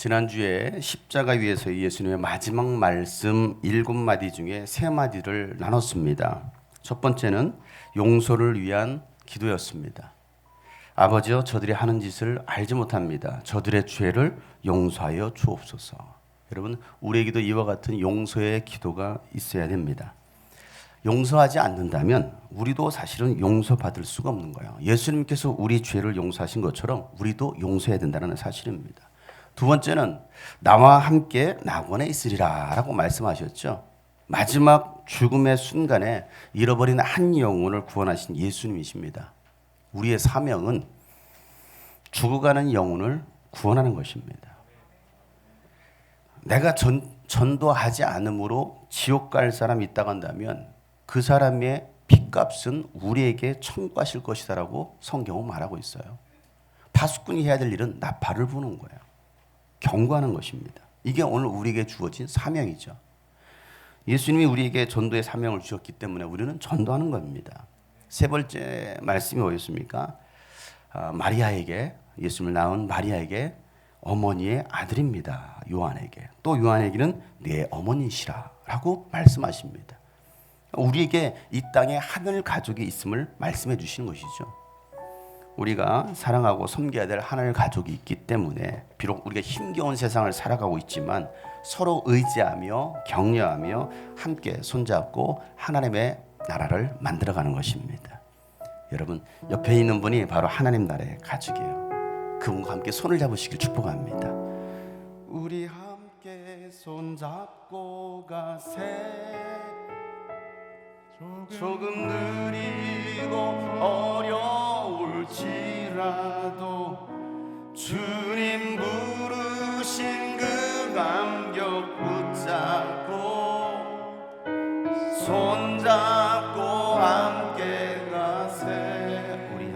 지난주에 십자가 위에서 예수님의 마지막 말씀 7마디 중에 3마디를 나눴습니다. 첫 번째는 용서를 위한 기도였습니다. 아버지여, 저들이 하는 짓을 알지 못합니다. 저들의 죄를 용서하여 주옵소서. 여러분, 우리에게도 이와 같은 용서의 기도가 있어야 됩니다. 용서하지 않는다면 우리도 사실은 용서받을 수가 없는 거예요. 예수님께서 우리 죄를 용서하신 것처럼 우리도 용서해야 된다는 사실입니다. 두 번째는 나와 함께 낙원에 있으리라 라고 말씀하셨죠. 마지막 죽음의 순간에 잃어버린 한 영혼을 구원하신 예수님이십니다. 우리의 사명은 죽어가는 영혼을 구원하는 것입니다. 내가 전도하지 않음으로 지옥 갈 사람이 있다고 한다면 그 사람의 핏값은 우리에게 청구하실 것이다라고 성경은 말하고 있어요. 파수꾼이 해야 될 일은 나팔을 부는 거예요. 경고하는 것입니다. 이게 오늘 우리에게 주어진 사명이죠. 예수님이 우리에게 전도의 사명을 주셨기 때문에 우리는 전도하는 겁니다. 세 번째 말씀이 뭐였습니까? 마리아에게, 예수님을 낳은 마리아에게 어머니의 아들입니다. 요한에게. 또 요한에게는 내 어머니시라 라고 말씀하십니다. 우리에게 이 땅에 하늘 가족이 있음을 말씀해 주시는 것이죠. 우리가 사랑하고 섬겨야 될 하늘 가족이 있기 때문에 비록 우리가 힘겨운 세상을 살아가고 있지만 서로 의지하며 격려하며 함께 손잡고 하나님의 나라를 만들어가는 것입니다. 여러분, 옆에 있는 분이 바로 하나님 나라의 가족이에요. 그분과 함께 손을 잡으시길 축복합니다. 우리 함께 손잡고 가세. 조금 느리고 어려울지라도 주님 부르신 그 감격 붙잡고 손잡고 함께 가세. 우리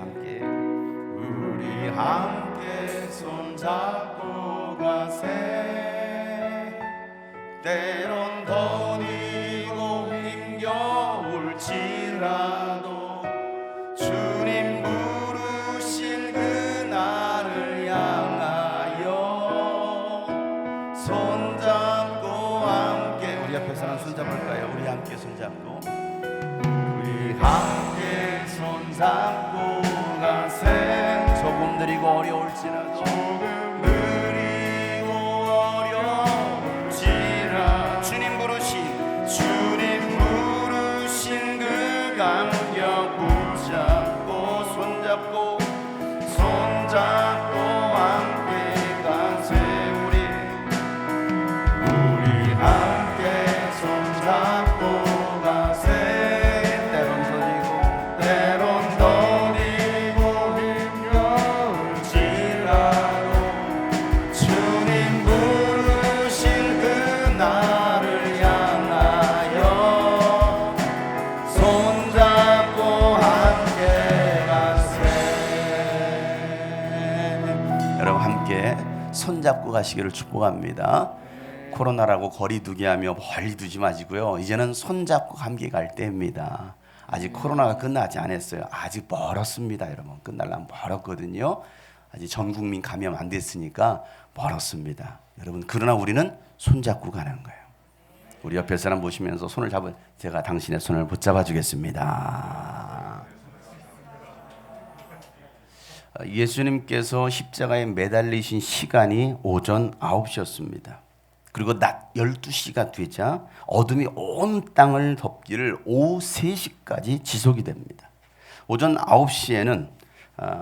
함께 손잡고 가세. 때론 더디고 힘겨울지라도 주님 부르신 그 나를 향하여 손잡고 함께. 우리 앞에 사람 손잡을까요? 우리 함께 손잡고 손잡고 가세. 조금 느리고 어려울지라도 주님 부르신 그 감격 붙잡고 손잡고 함께 가세. 우리 함께 손잡고 가세. 때론 더디고 힘겨울지라도 주님 부르신 그 나를 향하여 손잡고 함께 가세. 여러분, 함께 손잡고 가시기를 축복합니다. 코로나라고 거리 두기 하며 멀리 두지 마시고요. 이제는 손잡고 함께 갈 때입니다. 아직 코로나가 끝나지 않았어요. 아직 멀었습니다. 여러분, 끝나려면 멀었거든요. 아직 전 국민 감염 안 됐으니까 멀었습니다. 여러분, 그러나 우리는 손잡고 가는 거예요. 우리 옆에 사람 보시면서 손을 잡은, 제가 당신의 손을 붙잡아 주겠습니다. 예수님께서 십자가에 매달리신 시간이 오전 9시였습니다. 그리고 낮 12시가 되자 어둠이 온 땅을 덮기를 오후 3시까지 지속이 됩니다. 오전 9시에는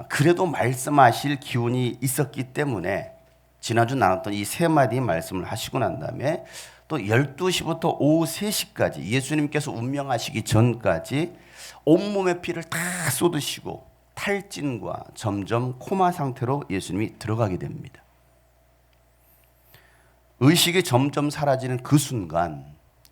그래도 말씀하실 기운이 있었기 때문에 지난주 나눴던 이 3마디 말씀을 하시고 난 다음에 또 12시부터 오후 3시까지 예수님께서 운명하시기 전까지 온몸의 피를 다 쏟으시고 탈진과 점점 코마 상태로 예수님이 들어가게 됩니다. 의식이 점점 사라지는 그 순간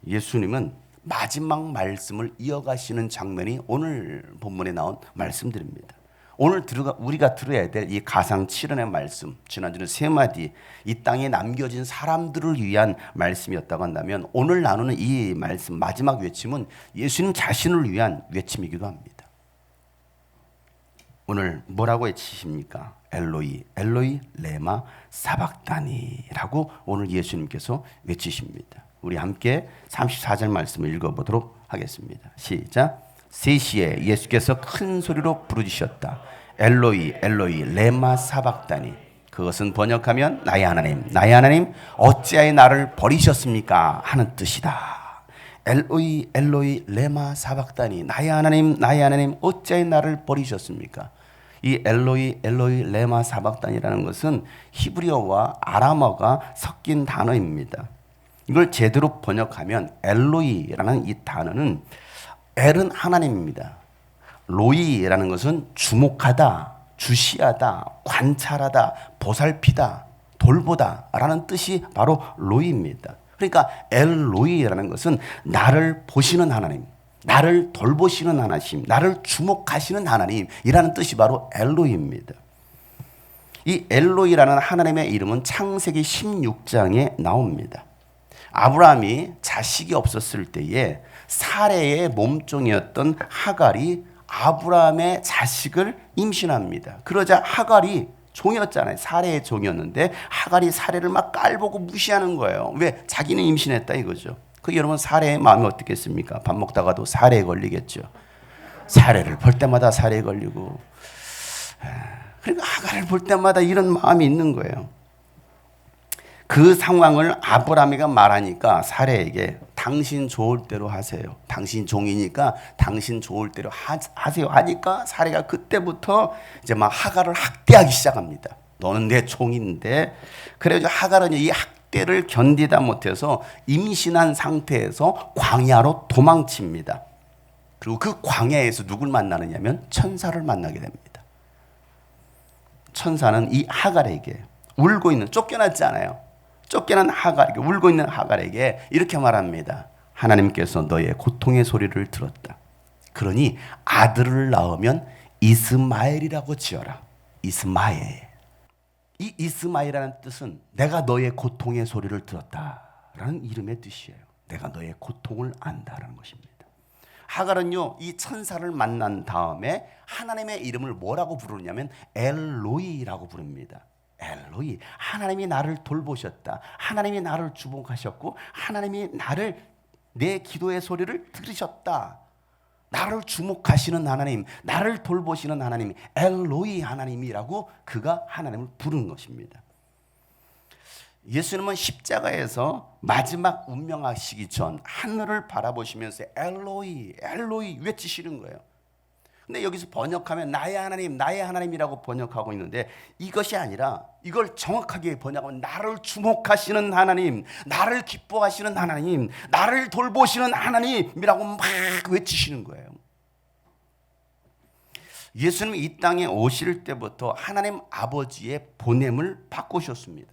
예수님은 마지막 말씀을 이어가시는 장면이 오늘 본문에 나온 말씀들입니다. 오늘 우리가 들어야 될 이 가상 7원의 말씀, 지난주는 3마디 이 땅에 남겨진 사람들을 위한 말씀이었다고 한다면 오늘 나누는 이 말씀 마지막 외침은 예수님 자신을 위한 외침이기도 합니다. 오늘 뭐라고 외치십니까? 엘로이 엘로이 레마 사박다니라고 오늘 예수님께서 외치십니다. 우리 함께 34절 말씀을 읽어보도록 하겠습니다. 시작. 3시에 예수께서 큰 소리로 부르짖으셨다. 엘로이 엘로이 레마 사박다니. 그것은 번역하면 나의 하나님 어찌하여 나를 버리셨습니까 하는 뜻이다. 엘로이 엘로이 레마 사박다니. 나의 하나님 어찌하여 나를 버리셨습니까? 이 엘로이 엘로이 레마 사박단이라는 것은 히브리어와 아람어가 섞인 단어입니다. 이걸 제대로 번역하면 엘로이라는 이 단어는 엘은 하나님입니다. 로이라는 것은 주목하다, 주시하다, 관찰하다, 보살피다, 돌보다 라는 뜻이 바로 로이입니다. 그러니까 엘로이라는 것은 나를 보시는 하나님, 나를 돌보시는 하나님, 나를 주목하시는 하나님이라는 뜻이 바로 엘로이입니다. 이 엘로이라는 하나님의 이름은 창세기 16장에 나옵니다. 아브라함이 자식이 없었을 때에 사레의 몸종이었던 하갈이 아브라함의 자식을 임신합니다. 그러자 하갈이 종이었잖아요. 사레의 종이었는데 하갈이 사레를 막 깔보고 무시하는 거예요. 왜? 자기는 임신했다 이거죠. 그 여러분 사레의 마음이 어떻겠습니까? 밥 먹다가도 사레에 걸리겠죠. 사레를 볼 때마다 사레에 걸리고, 그러니까 하갈을 볼 때마다 이런 마음이 있는 거예요. 그 상황을 아브라함이가 말하니까 사레에게 당신 좋을 대로 하세요. 당신 종이니까 당신 좋을 대로 하세요 하니까 사레가 그때부터 이제 막 하갈을 학대하기 시작합니다. 너는 내 종인데. 그래서 하갈은 이 학대를 견디다 못해서 임신한 상태에서 광야로 도망칩니다. 그리고 그 광야에서 누굴 만나느냐면 천사를 만나게 됩니다. 천사는 이 하갈에게 울고 있는, 쫓겨났지 않아요. 쫓겨난 하갈에게, 울고 있는 하갈에게 이렇게 말합니다. 하나님께서 너의 고통의 소리를 들었다. 그러니 아들을 낳으면 이스마엘이라고 지어라. 이스마엘. 이 이스마엘이라는 뜻은 내가 너의 고통의 소리를 들었다라는 이름의 뜻이에요. 내가 너의 고통을 안다라는 것입니다. 하갈은요, 이 천사를 만난 다음에 하나님의 이름을 뭐라고 부르냐면 엘로이라고 부릅니다. 엘로이, 하나님이 나를 돌보셨다. 하나님이 나를 주목하셨고 하나님이 내 기도의 소리를 들으셨다. 나를 주목하시는 하나님, 나를 돌보시는 하나님, 엘로이 하나님이라고 그가 하나님을 부르는 것입니다. 예수님은 십자가에서 마지막 운명하시기 전 하늘을 바라보시면서 엘로이, 엘로이 외치시는 거예요. 근데 여기서 번역하면 나의 하나님이라고 번역하고 있는데 이것이 아니라 이걸 정확하게 번역하면 나를 주목하시는 하나님, 나를 기뻐하시는 하나님, 나를 돌보시는 하나님이라고 막 외치시는 거예요. 예수님이 이 땅에 오실 때부터 하나님 아버지의 보냄을 받고 오셨습니다.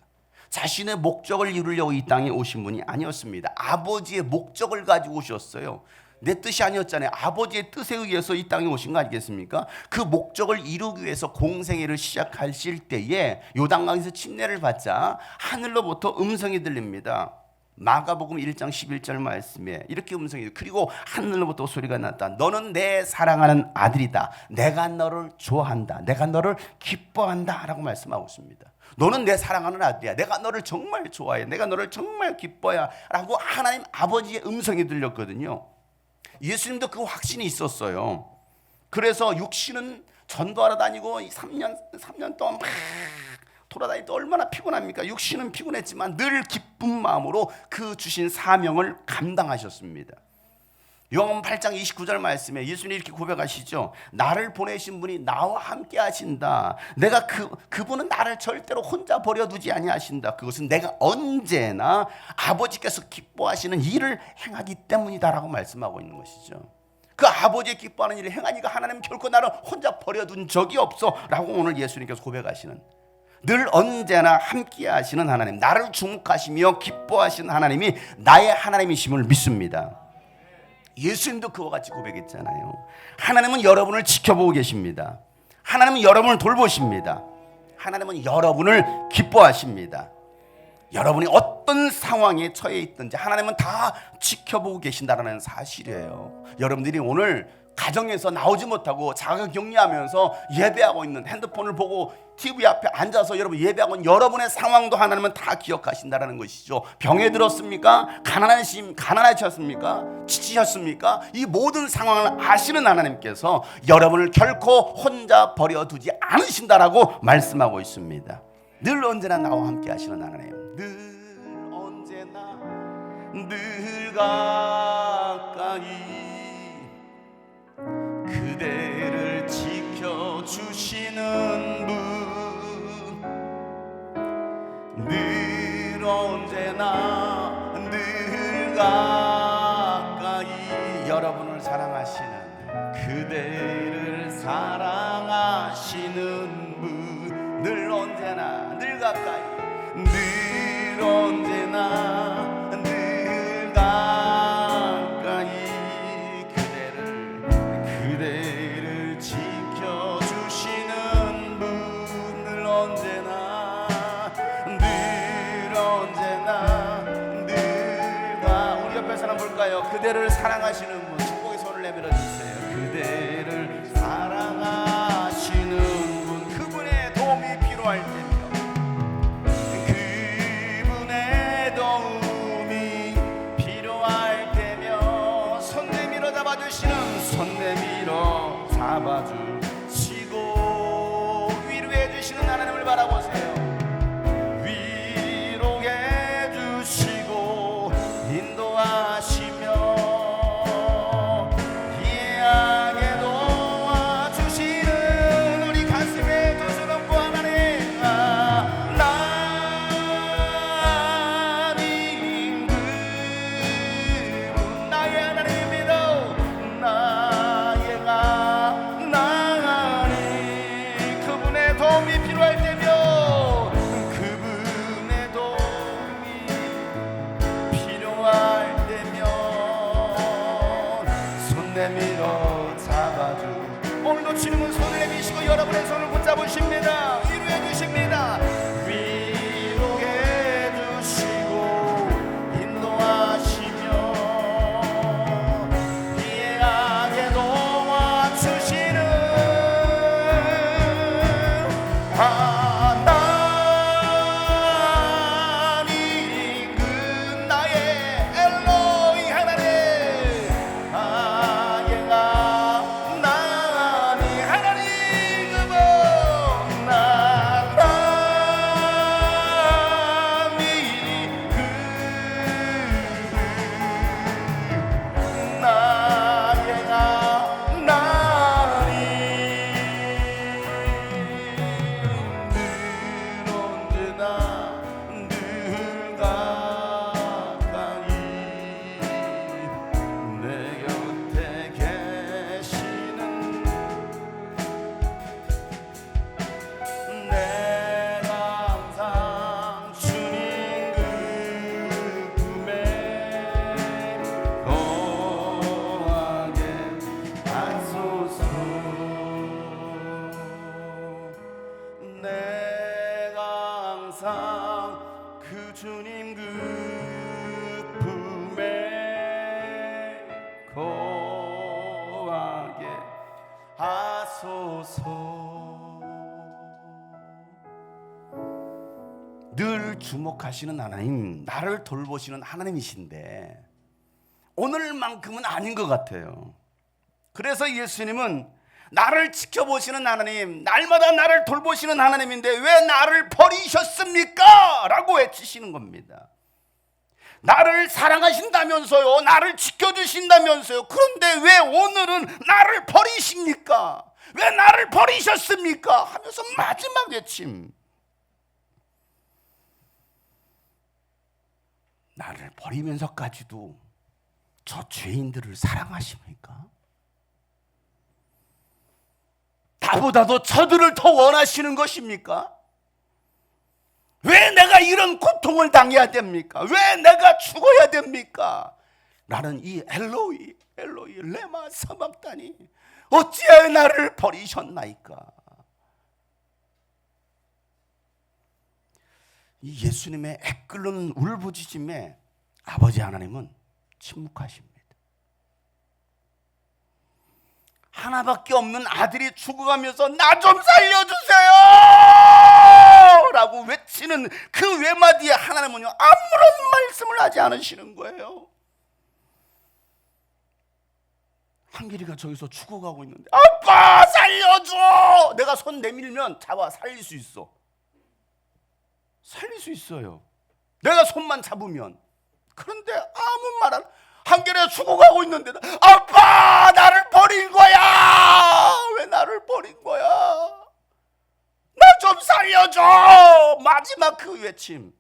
자신의 목적을 이루려고 이 땅에 오신 분이 아니었습니다. 아버지의 목적을 가지고 오셨어요. 내 뜻이 아니었잖아요. 아버지의 뜻에 의해서 이 땅에 오신 거 아니겠습니까? 그 목적을 이루기 위해서 공생애를 시작하실 때에 요단강에서 침례를 받자 하늘로부터 음성이 들립니다. 마가복음 1장 11절 말씀에 이렇게 음성이, 그리고 하늘로부터 소리가 났다. 너는 내 사랑하는 아들이다. 내가 너를 좋아한다. 내가 너를 기뻐한다 라고 말씀하고 있습니다. 너는 내 사랑하는 아들이야. 내가 너를 정말 좋아해. 내가 너를 정말 기뻐해 라고 하나님 아버지의 음성이 들렸거든요. 예수님도 그 확신이 있었어요. 그래서 육신은 전도하러 다니고 3년 동안 막 돌아다닐 때 얼마나 피곤합니까? 육신은 피곤했지만 늘 기쁜 마음으로 그 주신 사명을 감당하셨습니다. 요한복음 8장 29절 말씀에 예수님이 이렇게 고백하시죠. 나를 보내신 분이 나와 함께 하신다. 내가 그분은 나를 절대로 혼자 버려두지 아니하신다. 그것은 내가 언제나 아버지께서 기뻐하시는 일을 행하기 때문이다라고 말씀하고 있는 것이죠. 그 아버지의 기뻐하는 일을 행하니까 하나님 결코 나를 혼자 버려둔 적이 없어 라고 오늘 예수님께서 고백하시는, 늘 언제나 함께 하시는 하나님, 나를 주목하시며 기뻐하시는 하나님이 나의 하나님이심을 믿습니다. 예수님도 그와 같이 고백했잖아요. 하나님은 여러분을 지켜보고 계십니다. 하나님은 여러분을 돌보십니다. 하나님은 여러분을 기뻐하십니다. 여러분이 어떤 상황에 처해 있든지 하나님은 다 지켜보고 계신다는 사실이에요. 여러분들이 오늘 가정에서 나오지 못하고 자가격리하면서 예배하고 있는, 핸드폰을 보고 TV 앞에 앉아서 여러분 예배하고 있는 여러분의 상황도 하나님은 다 기억하신다는 것이죠. 병에 들었습니까? 가난하셨습니까? 지치셨습니까? 이 모든 상황을 아시는 하나님께서 여러분을 결코 혼자 버려두지 않으신다라고 말씀하고 있습니다. 늘 언제나 나와 함께 하시는 하나님, 늘 언제나 늘 가까이 그대를 지켜주시는 분, 늘 언제나 늘 가까이 여러분을 사랑하시는, 그대를 사랑하시는 분, 늘 언제나 늘 가까이, 늘 언제나 늘 가까이 그대를 지켜주시는 분, 늘 언제나 우리 옆에 사람 볼까요? 그대를 사랑하시는 분, 축복의 손을 내밀어 주세요. 그대를 사랑하시는 분, 그분의 도움이 필요할 때며 그분의 도움이 필요할 때며 손 내밀어 잡아주시는, 손 내밀어 잡아주시고 위로해 주시는 하나님을 바라보세요. 위로해 주시고 인도하시며 이해하게 도와주시는 우리 가슴에 두 손 얹고 하나님, 하나님 그분 나의 하나님이다. 나의 그분의 도움이 필요할 때며 그분의 도움이 필요할 때며 손 내밀어 잡아주, 오늘도 주님은 손을 내미시고 여러분의 손을 붙잡으십니다. 위로해 주십니다. 위로해 주시고 인도하시며 이해하게 도와주시는 하나님, 그 나의 엘로이 하나님, 하나님 그분 주님 그 품에 거하게 하소서. 늘 주목하시는 하나님, 나를 돌보시는 하나님이신데 오늘만큼은 아닌 것 같아요. 그래서 예수님은 나를 지켜보시는 하나님, 날마다 나를 돌보시는 하나님인데 왜 나를 버리셨습니까? 라고 외치시는 겁니다. 나를 사랑하신다면서요, 나를 지켜주신다면서요, 그런데 왜 오늘은 나를 버리십니까? 왜 나를 버리셨습니까? 하면서 마지막 외침, 나를 버리면서까지도 저 죄인들을 사랑하십니까? 나보다도 저들을 더 원하시는 것입니까? 왜 내가 이런 고통을 당해야 됩니까? 왜 내가 죽어야 됩니까? 나는 이 엘로이 레마 사박다니, 어찌하여 나를 버리셨나이까? 이 예수님의 애끓는 울부짖음에 아버지 하나님은 침묵하십니다. 하나밖에 없는 아들이 죽어가면서 나 좀 살려주세요! 라고 외치는 그 외마디에 하나님은요, 아무런 말씀을 하지 않으시는 거예요. 한길이가 저기서 죽어가고 있는데, 아빠 살려줘! 내가 손 내밀면 잡아 살릴 수 있어. 살릴 수 있어요. 내가 손만 잡으면. 그런데 아무 말 안, 한길이가 죽어가고 있는데, 아빠 나를 버린 거야! 왜 나를 버린 거야? 나 좀 살려줘! 마지막 그 외침.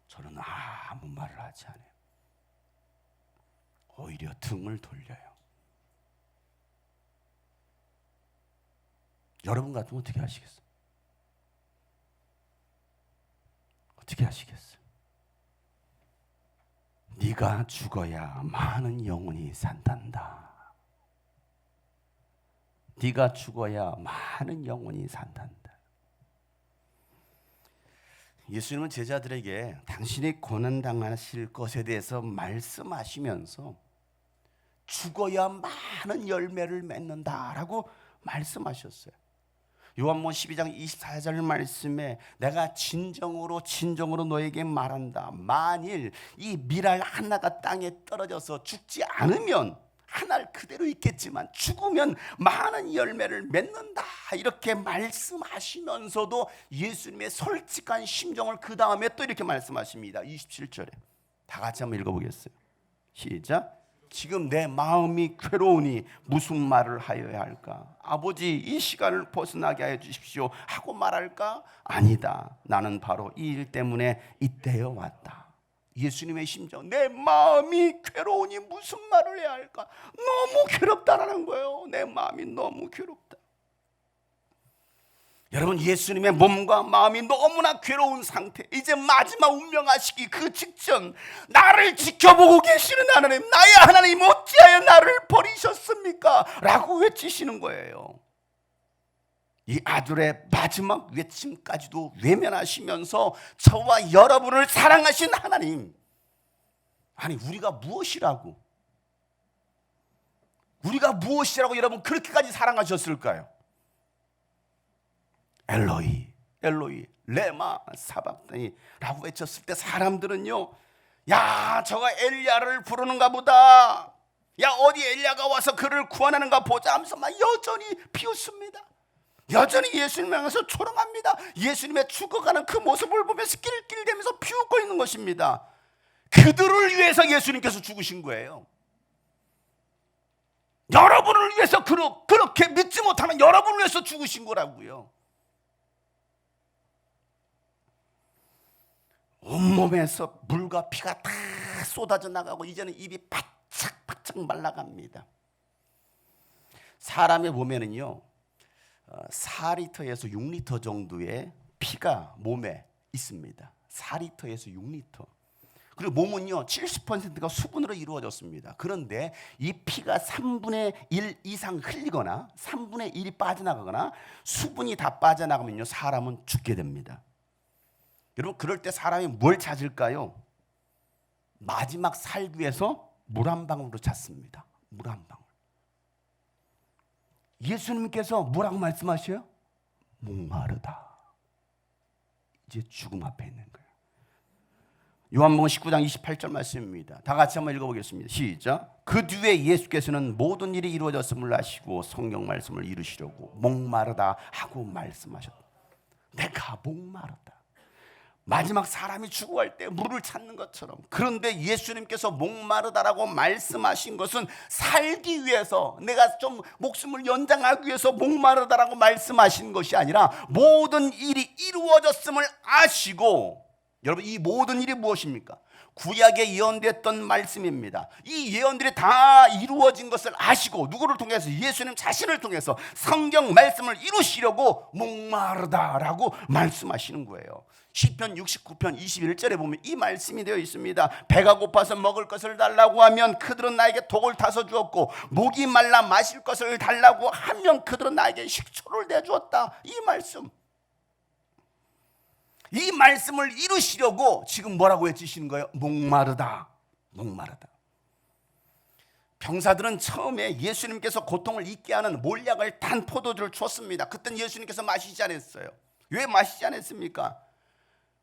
저는 아무 말을 하지 않아요. 오히려 등을 돌려요. 여러분 같으면 어떻게 하시겠어요? 어떻게 하시겠어요? 네가 죽어야 많은 영혼이 산단다. 네가 죽어야 많은 영혼이 산단다. 예수님은 제자들에게 당신이 고난당하실 것에 대해서 말씀하시면서 죽어야 많은 열매를 맺는다라고 말씀하셨어요. 요한복음 12장 24절 말씀에 내가 진정으로 너에게 말한다. 만일 이 밀알 하나가 땅에 떨어져서 죽지 않으면 한 알 그대로 있겠지만 죽으면 많은 열매를 맺는다. 이렇게 말씀하시면서도 예수님의 솔직한 심정을 그 다음에 또 이렇게 말씀하십니다. 27절에 다 같이 한번 읽어보겠어요. 시작. 지금 내 마음이 괴로우니 무슨 말을 하여야 할까? 아버지 이 시간을 벗어나게 하여 주십시오 하고 말할까? 아니다. 나는 바로 이 일 때문에 이때에 왔다. 예수님의 심정, 내 마음이 괴로우니 무슨 말을 해야 할까? 너무 괴롭다라는 거예요. 내 마음이 너무 괴롭다. 여러분, 예수님의 몸과 마음이 너무나 괴로운 상태, 이제 마지막 운명하시기 그 직전, 나를 지켜보고 계시는 하나님, 나의 하나님 어찌하여 나를 버리셨습니까? 라고 외치시는 거예요. 이 아들의 마지막 외침까지도 외면하시면서 저와 여러분을 사랑하신 하나님, 아니 우리가 무엇이라고 여러분 그렇게까지 사랑하셨을까요? 엘로이 엘로이 레마 사박다니 라고 외쳤을 때 사람들은요, 야 저가 엘리야를 부르는가 보다, 야 어디 엘리야가 와서 그를 구원하는가 보자 하면서 막 여전히 비웃습니다. 여전히 예수님을 향해서 초롱합니다. 예수님의 죽어가는 그 모습을 보면서 낄낄대면서 비웃고 있는 것입니다. 그들을 위해서 예수님께서 죽으신 거예요. 여러분을 위해서, 그렇게 믿지 못하는 여러분을 위해서 죽으신 거라고요. 온몸에서 물과 피가 다 쏟아져 나가고 이제는 입이 바짝바짝 말라갑니다. 사람의 몸에는요 4리터에서 6리터 정도의 피가 몸에 있습니다. 4리터에서 6리터. 그리고 몸은요 70%가 수분으로 이루어졌습니다. 그런데 이 피가 3분의 1 이상 흘리거나 3분의 1이 빠져나가거나 수분이 다 빠져나가면요 사람은 죽게 됩니다. 여러분, 그럴 때 사람이 뭘 찾을까요? 마지막 살기 위해서 물 한 방울로 찾습니다. 물 한 방울. 예수님께서 뭐라고 말씀하셔요? 목마르다. 이제 죽음 앞에 있는 거예요. 요한복음 19장 28절 말씀입니다. 다 같이 한번 읽어보겠습니다. 시작. 그 뒤에 예수께서는 모든 일이 이루어졌음을 아시고 성경 말씀을 이루시려고 목마르다 하고 말씀하셨다. 내가 목마르다. 마지막 사람이 죽어갈 때 물을 찾는 것처럼. 그런데 예수님께서 목마르다라고 말씀하신 것은 살기 위해서, 내가 좀 목숨을 연장하기 위해서 목마르다라고 말씀하신 것이 아니라 모든 일이 이루어졌음을 아시고, 여러분 이 모든 일이 무엇입니까? 구약에 예언됐던 말씀입니다. 이 예언들이 다 이루어진 것을 아시고 누구를 통해서? 예수님 자신을 통해서 성경 말씀을 이루시려고 목마르다라고 말씀하시는 거예요. 시편 69편 21절에 보면 이 말씀이 되어 있습니다. 배가 고파서 먹을 것을 달라고 하면 그들은 나에게 독을 타서 주었고, 목이 말라 마실 것을 달라고 하면 그들은 나에게 식초를 내주었다. 이 말씀, 이 말씀을 이루시려고 지금 뭐라고 외치시는 거예요? 목마르다, 목마르다. 병사들은 처음에 예수님께서 고통을 잊게 하는 몰약을 단 포도주를 줬습니다. 그때는 예수님께서 마시지 않았어요. 왜 마시지 않았습니까?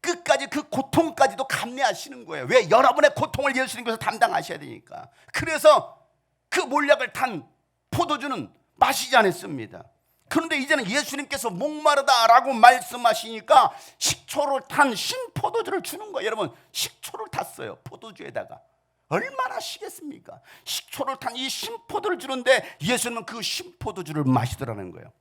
끝까지 그 고통까지도 감내하시는 거예요. 왜? 여러분의 고통을 예수님께서 담당하셔야 되니까. 그래서 그 몰약을 탄 포도주는 마시지 않았습니다. 그런데 이제는 예수님께서 목마르다라고 말씀하시니까 식초를 탄 신포도주를 주는 거예요. 여러분, 식초를 탔어요. 포도주에다가. 얼마나 시겠습니까? 식초를 탄 이 신포도를 주는데 예수님은 그 신포도주를 마시더라는 거예요.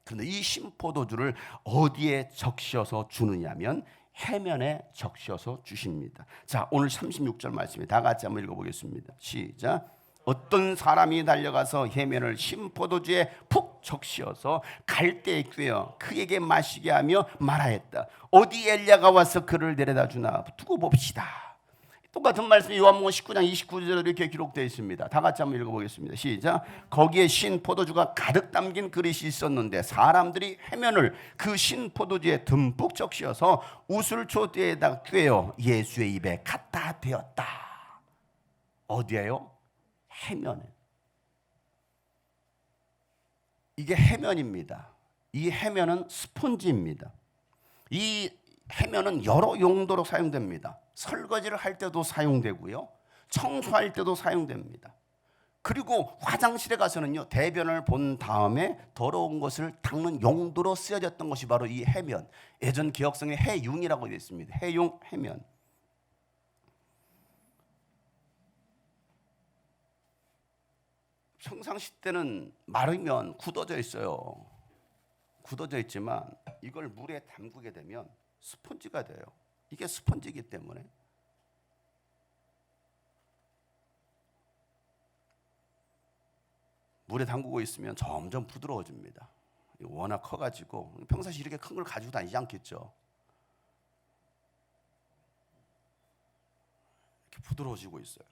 그런데 이 신포도주를 어디에 적셔서 주느냐면 해면에 적셔서 주십니다. 자, 오늘 36절 말씀에 다 같이 한번 읽어보겠습니다. 시작. 어떤 사람이 달려가서 해면을 신포도주에 푹 적시어서 갈대에 꿰어 그에게 마시게 하며 말하였다. 어디 엘리야가 와서 그를 데려다 주나 두고 봅시다. 똑같은 말씀이 요한복음 19장 29절에 이렇게 기록되어 있습니다. 다 같이 한번 읽어보겠습니다. 시작. 거기에 신포도주가 가득 담긴 그릇이 있었는데 사람들이 해면을 그 신포도주에 듬뿍 적셔서 우슬초대에다 꿰어 예수의 입에 갖다 대었다. 어디에요? 해면에. 이게 해면입니다. 이 해면은 스폰지입니다. 이 해면은 여러 용도로 사용됩니다. 설거지를 할 때도 사용되고요, 청소할 때도 사용됩니다. 그리고 화장실에 가서는요, 대변을 본 다음에 더러운 것을 닦는 용도로 쓰여졌던 것이 바로 이 해면. 예전 기억성에 해융이라고 되어 있습니다. 해융, 해면. 평상시 때는 마르면 굳어져 있어요. 굳어져 있지만 이걸 물에 담그게 되면 스펀지가 돼요. 이게 스펀지이기 때문에 물에 담그고 있으면 점점 부드러워집니다. 워낙 커가지고 평상시 이렇게 큰 걸 가지고 다니지 않겠죠. 이렇게 부드러워지고 있어요.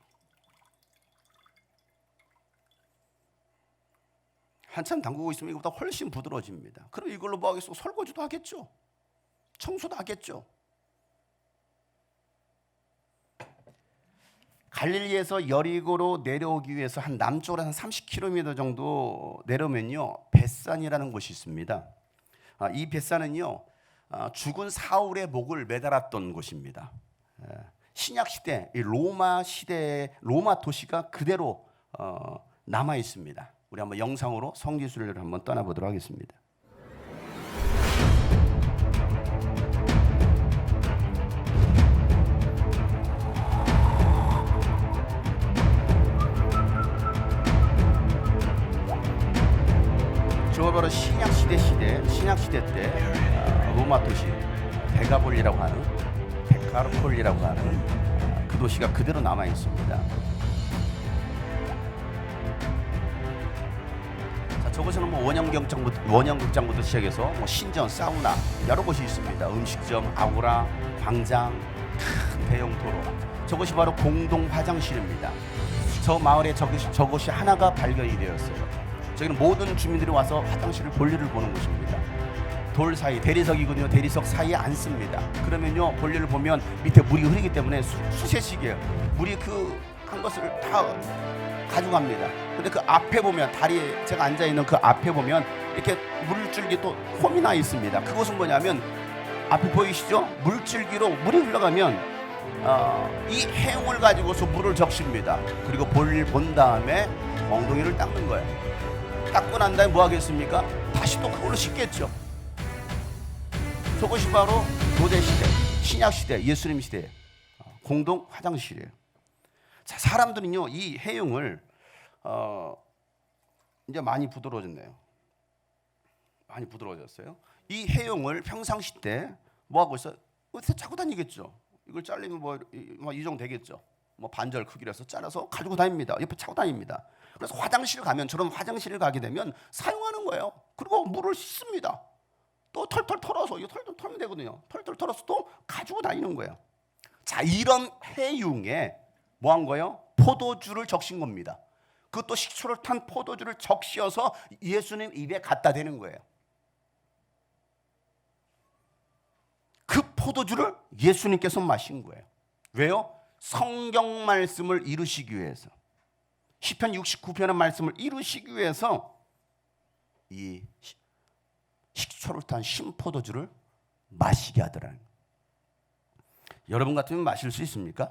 한참 담그고 있으면 이거보다 훨씬 부드러워집니다. 그럼 이걸로 뭐 하겠어? 설거지도 하겠죠. 청소도 하겠죠. 갈릴리에서 여리고로 내려오기 위해서 한 남쪽으로 한 30km 정도 내려오면요, 벳산이라는 곳이 있습니다. 이 벳산은요, 죽은 사울의 목을 매달았던 곳입니다. 신약 시대, 로마 시대, 로마 도시가 그대로 남아 있습니다. 우리 한번 영상으로 성지순례를 한번 떠나보도록 하겠습니다. 저 바로 신약 시대 때 로마 도시 베가볼리라고 하는, 베카르폴리라고 하는 그 도시가 그대로 남아 있습니다. 저곳에는 뭐 원형극장부터 시작해서 뭐 신전, 사우나 여러 곳이 있습니다. 음식점, 아고라, 광장, 큰 대형 도로. 저것이 바로 공동 화장실입니다. 저 마을에 저것이 하나가 발견이 되었어요. 저기는 모든 주민들이 와서 화장실을 볼일을 보는 곳입니다. 돌 사이, 대리석이거든요. 대리석 사이에 앉습니다. 그러면요, 볼일을 보면 밑에 물이 흐르기 때문에 수세식이에요. 물이 그 한 것을 다 가져갑니다. 근데 그 앞에 보면, 다리에 제가 앉아 있는 그 앞에 보면 이렇게 물줄기 또 홈이 나 있습니다. 그것은 뭐냐면, 앞에 보이시죠? 물줄기로 물이 흘러가면 이 해용을 가지고서 물을 적십니다. 그리고 볼일 본 다음에 엉덩이를 닦는 거예요. 닦고 난 다음에 뭐 하겠습니까? 다시 또 그걸로 씻겠죠. 저것이 바로 도대 시대, 신약 시대, 예수님 시대 공동 화장실이에요. 자, 사람들은요, 이 해용을 이제 많이 부드러워졌네요. 많이 부드러워졌어요. 이 해용을 평상시 때 뭐 하고 있어요? 어디서 차고 다니겠죠. 이걸 잘리면 뭐 이 정도 되겠죠. 뭐 반절 크기라서 잘라서 가지고 다닙니다. 옆에 차고 다닙니다. 그래서 화장실 가면, 저런 화장실을 가게 되면 사용하는 거예요. 그리고 물을 씻습니다. 또 털털 털어서, 이거 털털 털면 되거든요. 털털 털어서 또 가지고 다니는 거예요. 자, 이런 해융에 뭐 한 거예요? 포도주를 적신 겁니다. 그것도 식초를 탄 포도주를 적셔서 예수님 입에 갖다 대는 거예요. 그 포도주를 예수님께서 마신 거예요. 왜요? 성경 말씀을 이루시기 위해서. 시편 69편의 말씀을 이루시기 위해서 이 식초를 탄 신포도주를 마시게 하더라는 거예요. 여러분 같으면 마실 수 있습니까?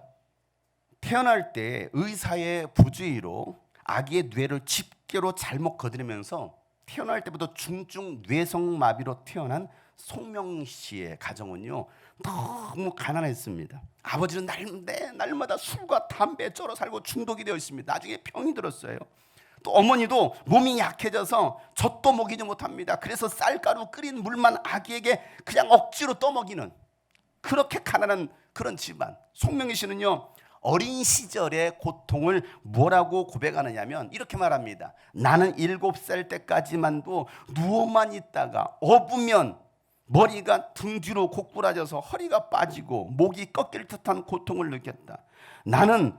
태어날 때 의사의 부주의로 아기의 뇌를 집게로 잘못 건드리면서 태어날 때부터 중증 뇌성마비로 태어난 송명 씨의 가정은요, 너무 가난했습니다. 아버지는 날마다 술과 담배에 쩔어 살고 중독이 되어 있습니다. 나중에 병이 들었어요. 또 어머니도 몸이 약해져서 젖도 먹이지 못합니다. 그래서 쌀가루 끓인 물만 아기에게 그냥 억지로 떠먹이는, 그렇게 가난한 그런 집안. 송명희 씨는요, 어린 시절의 고통을 뭐라고 고백하느냐면 이렇게 말합니다. 나는 7살 때까지만도 누워만 있다가 업으면 머리가 등 뒤로 고꾸라져서 허리가 빠지고 목이 꺾일 듯한 고통을 느꼈다. 나는,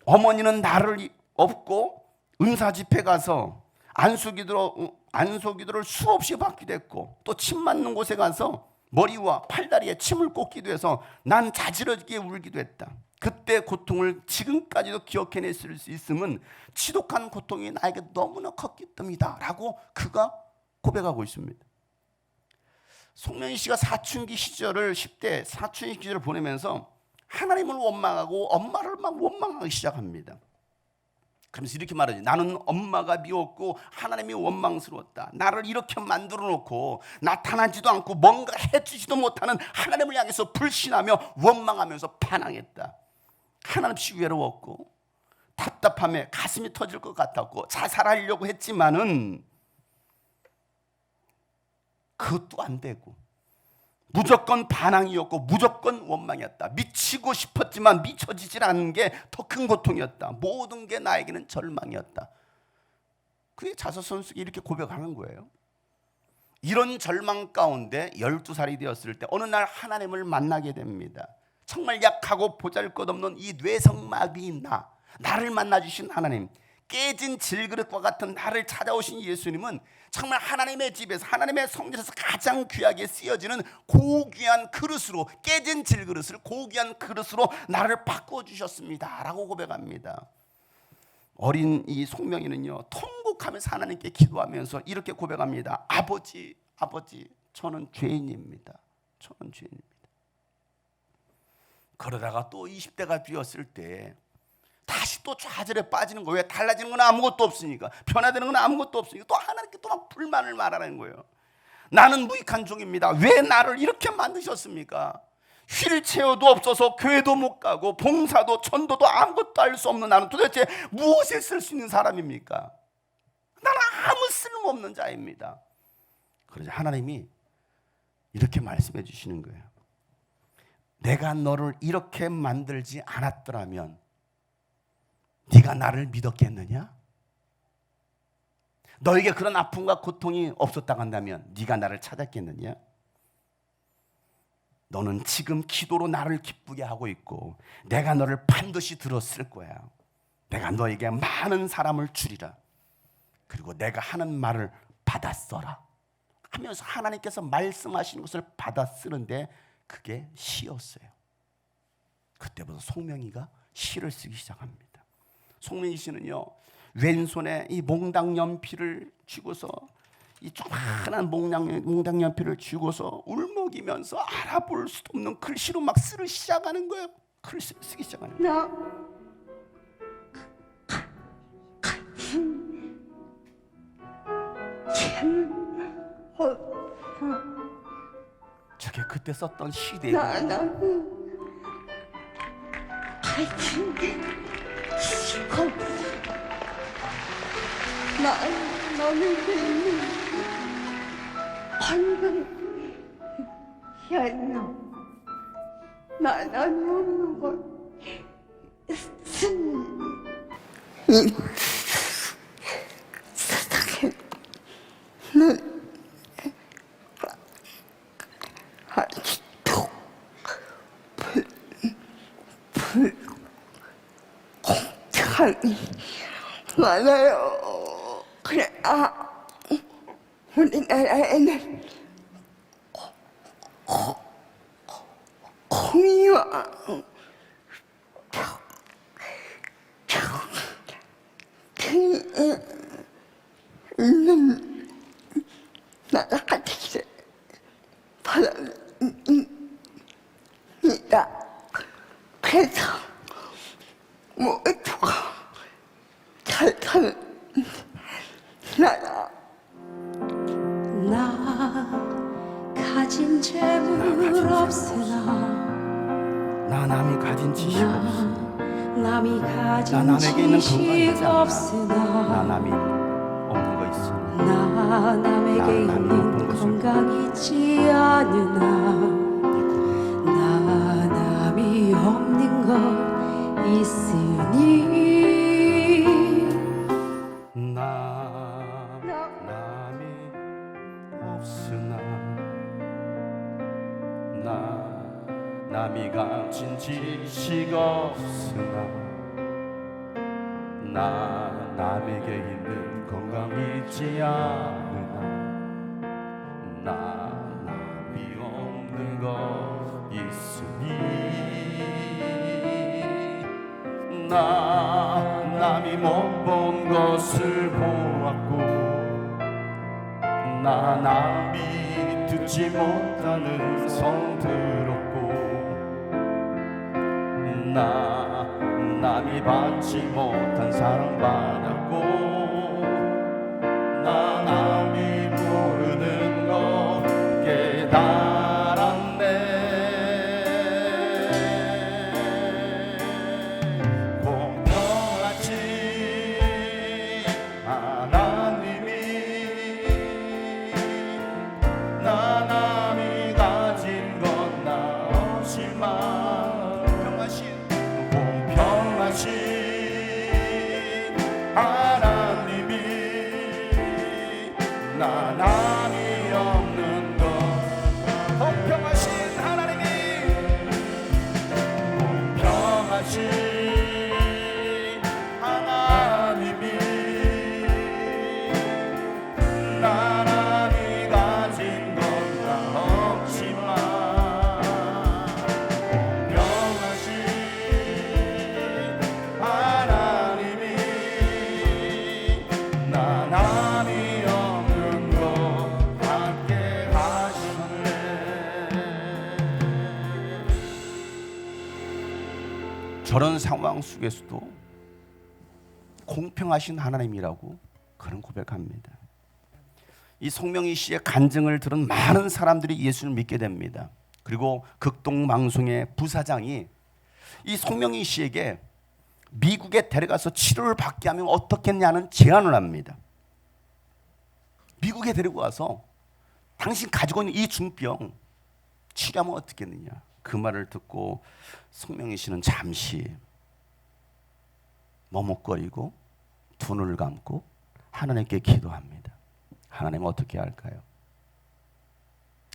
어머니는 나를 업고 은사 집회 가서 안수기도를 수없이 받기도 했고, 또 침 맞는 곳에 가서 머리와 팔다리에 침을 꽂기도 해서 난 자지러지게 울기도 했다. 그때 고통을 지금까지도 기억해낼 수 있음은 지독한 고통이 나에게 너무나 컸기 때문이다 라고 그가 고백하고 있습니다. 송명희 씨가 사춘기 시절을, 10대 사춘기 시절을 보내면서 하나님을 원망하고 엄마를 막 원망하기 시작합니다. 그러면서 이렇게 말하지. 나는 엄마가 미웠고 하나님이 원망스러웠다. 나를 이렇게 만들어 놓고 나타나지도 않고 뭔가 해주지도 못하는 하나님을 향해서 불신하며 원망하면서 반항했다. 한없이 외로웠고 답답함에 가슴이 터질 것 같았고 자살하려고 했지만은 그것도 안 되고 무조건 반항이었고 무조건 원망이었다. 미치고 싶었지만 미쳐지질 않은 게 더 큰 고통이었다. 모든 게 나에게는 절망이었다. 그게 자서전속에 이렇게 고백하는 거예요. 이런 절망 가운데 12살이 되었을 때 어느 날 하나님을 만나게 됩니다. 정말 약하고 보잘것없는 이 뇌성마비인 나를 만나주신 하나님, 깨진 질그릇과 같은 나를 찾아오신 예수님은 정말 하나님의 집에서, 하나님의 성전에서 가장 귀하게 쓰여지는 고귀한 그릇으로, 깨진 질그릇을 고귀한 그릇으로 나를 바꿔주셨습니다 라고 고백합니다. 어린 이 송명이는요, 통곡하면서 하나님께 기도하면서 이렇게 고백합니다. 아버지, 저는 죄인입니다. 저는 죄인입니다. 그러다가 또 20대가 되었을 때 다시 또 좌절에 빠지는 거예요. 왜? 달라지는 건 아무것도 없으니까, 변화되는 건 아무것도 없으니까 또 하나님께 또 막 불만을 말하는 거예요. 나는 무익한 종입니다. 왜 나를 이렇게 만드셨습니까? 휠체어도 없어서 교회도 못 가고 봉사도 전도도 아무것도 할 수 없는 나는 도대체 무엇에 쓸 수 있는 사람입니까? 나는 아무 쓸모없는 자입니다. 그러자 하나님이 이렇게 말씀해 주시는 거예요. 내가 너를 이렇게 만들지 않았더라면 네가 나를 믿었겠느냐? 너에게 그런 아픔과 고통이 없었다고 한다면 네가 나를 찾았겠느냐? 너는 지금 기도로 나를 기쁘게 하고 있고 내가 너를 반드시 들었을 거야. 내가 너에게 많은 사람을 주리라. 그리고 내가 하는 말을 받아 써라 하면서 하나님께서 말씀하시는 것을 받아 쓰는데 그게 시였어요. 그때부터 송명희가 시를 쓰기 시작합니다. 송명희 씨는요, 왼손에 이 몽당 연필을 쥐고서, 이 조그만한 몽당 연필을 쥐고서 울먹이면서 알아볼 수도 없는 글씨로 막 쓰기 시작하는 거예요. 글씨를 쓰기 시작하는 거예요. 저게 그때 썼던 시대예요. 너는 방금 현노 나는 모르는 걸 세상에 는 아직도 공장이 많아요. 그래, 우리나라에는 공의와 있는 나라같이 바랍니다. 그래서 모두가 잘 사는 나라. 나 가진 재물 없으나 나 남이 가진 지식 없어. 남이 나 가진 남에게 있는 지식 건강이 있지 않나. 나 없으나 남이 없는 거 있어. 나 남에게 나 남이 있는 없는 것을 건강 있지 않으나 나 남이 없는 것 있으니 남이 없으나 남이 가진 지식 없으나 남에게 있는 건강 있지 않으나 남이 없는 것 있으니 남이 못 본 것을 보았고 남이 듣지 못하는 성 들었고 남이 받지 못한 사랑 받았고 남이 모르는 것 깨달았네. 공평하지 하나님이 남이 가진 건 나 없지만 공평하신 하나님이 남이 없는 것. 공평하신 하나님이 공평하신 하나님이 남이 가진 건 나 없지만 공평하신 하나님이 남이 없는 것 함께 하시네. 저런 상황 속에서도 공평하신 하나님이라고 그런 고백합니다. 이 송명희 씨의 간증을 들은 많은 사람들이 예수를 믿게 됩니다. 그리고 극동방송의 부사장이 이 송명희 씨에게 미국에 데려가서 치료를 받게 하면 어떻겠냐는 제안을 합니다. 미국에 데리고 가서 당신 가지고 있는 이 중병 치료하면 어떻겠느냐. 그 말을 듣고 송명희 씨는 잠시 머뭇거리고 두 눈을 감고 하나님께 기도합니다. 하나님 어떻게 할까요?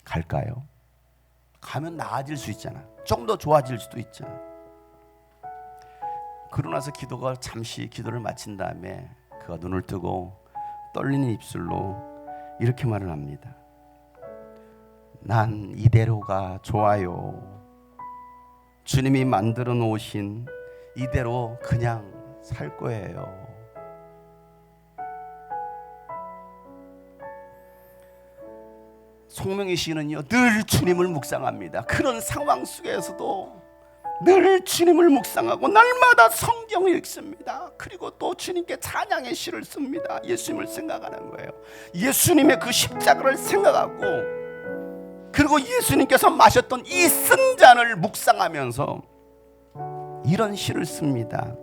갈까요? 가면 나아질 수 있잖아. 좀 더 좋아질 수도 있잖아. 그러고 나서 기도가 잠시 기도를 마친 다음에 그가 눈을 뜨고 떨리는 입술로 이렇게 말을 합니다. 난 이대로가 좋아요. 주님이 만들어 놓으신 이대로 그냥 살 거예요. 송명희 씨는요 늘 주님을 묵상합니다. 그런 상황 속에서도 늘 주님을 묵상하고 날마다 성경을 읽습니다. 그리고 또 주님께 찬양의 시를 씁니다. 예수님을 생각하는 거예요. 예수님의 그 십자가를 생각하고 그리고 예수님께서 마셨던 이 쓴 잔을 묵상하면서 이런 시를 씁니다.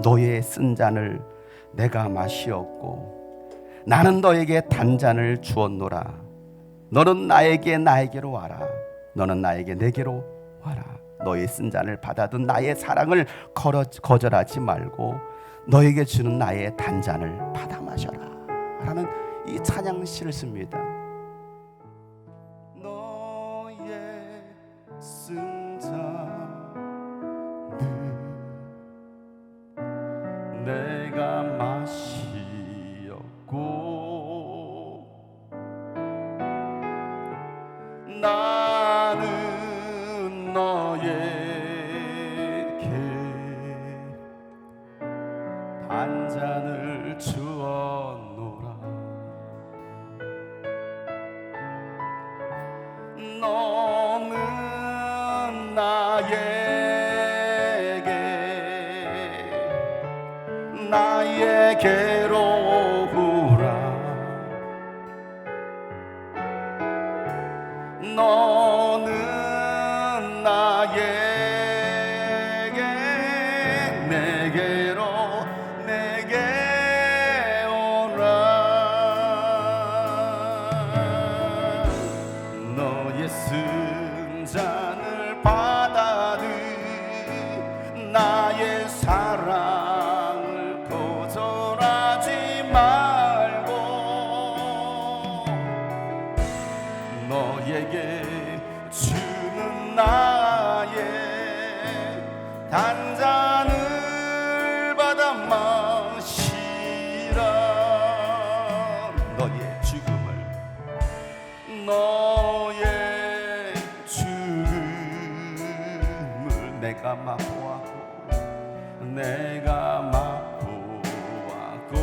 너의 쓴 잔을 내가 마시었고 나는 너에게 단잔을 주었노라. 너는 나에게로 와라. 너는 나에게 내게로 와라. 너의 쓴 잔을 받아든 나의 사랑을 거절하지 말고 너에게 주는 나의 단잔을 받아 마셔라 라는 이 찬양시를 씁니다. 너의 쓴 잔을 내가 마시었고 나는 너에게 단잔을 내게로 오라. 너는 나에게 내게 오라. 너의 승잔을 받아들 나의 사랑을 거절하지 말고 너에게 주는 나의 단잔을 받아 마시라. 너의 죽음을 내가 맛보았고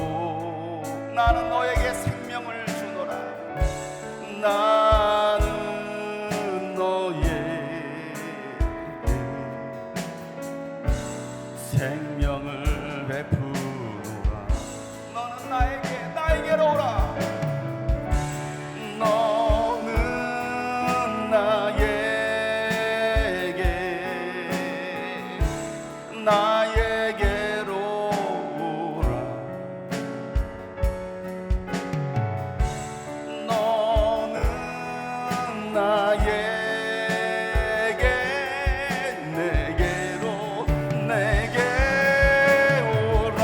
나는 너에게 생명을 주노라. 나는 너에게 생명을 베푸노라. 너는 나에게로 오라. 너는 나에게로 오라. 너는 나에게 내게 오라.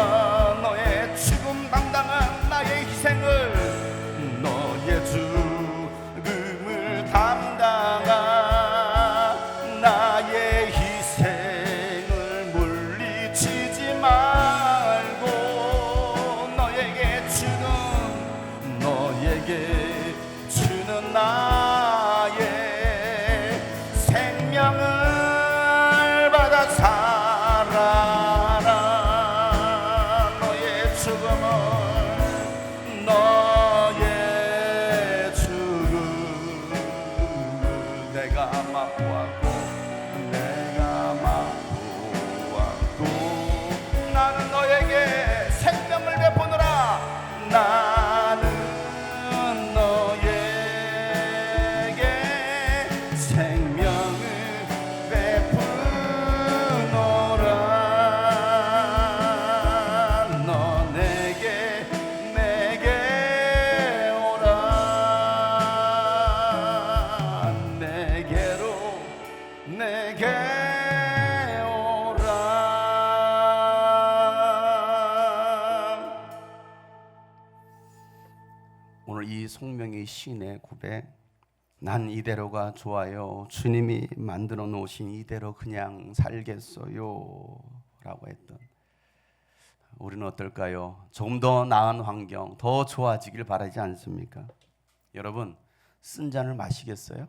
너의 죽음 당당한 나의 희생을 너의 죽음을 담당한 나의 희생을 물리치지 말고 너에게 주는 나의 생명을 받아 살아라. 너의 죽음을 내가 맛보았고 나는 너에게 생명을 베푸노라. 나는 너에게 생명을 베푸노라. 너 내게 오라. 내게 오라. 오늘 이 송명의 시인의 고백, 난 이대로가 좋아요. 주님이 만들어 놓으신 이대로 그냥 살겠어요 라고 했던 우리는 어떨까요? 조금 더 나은 환경, 더 좋아지길 바라지 않습니까? 여러분, 쓴 잔을 마시겠어요?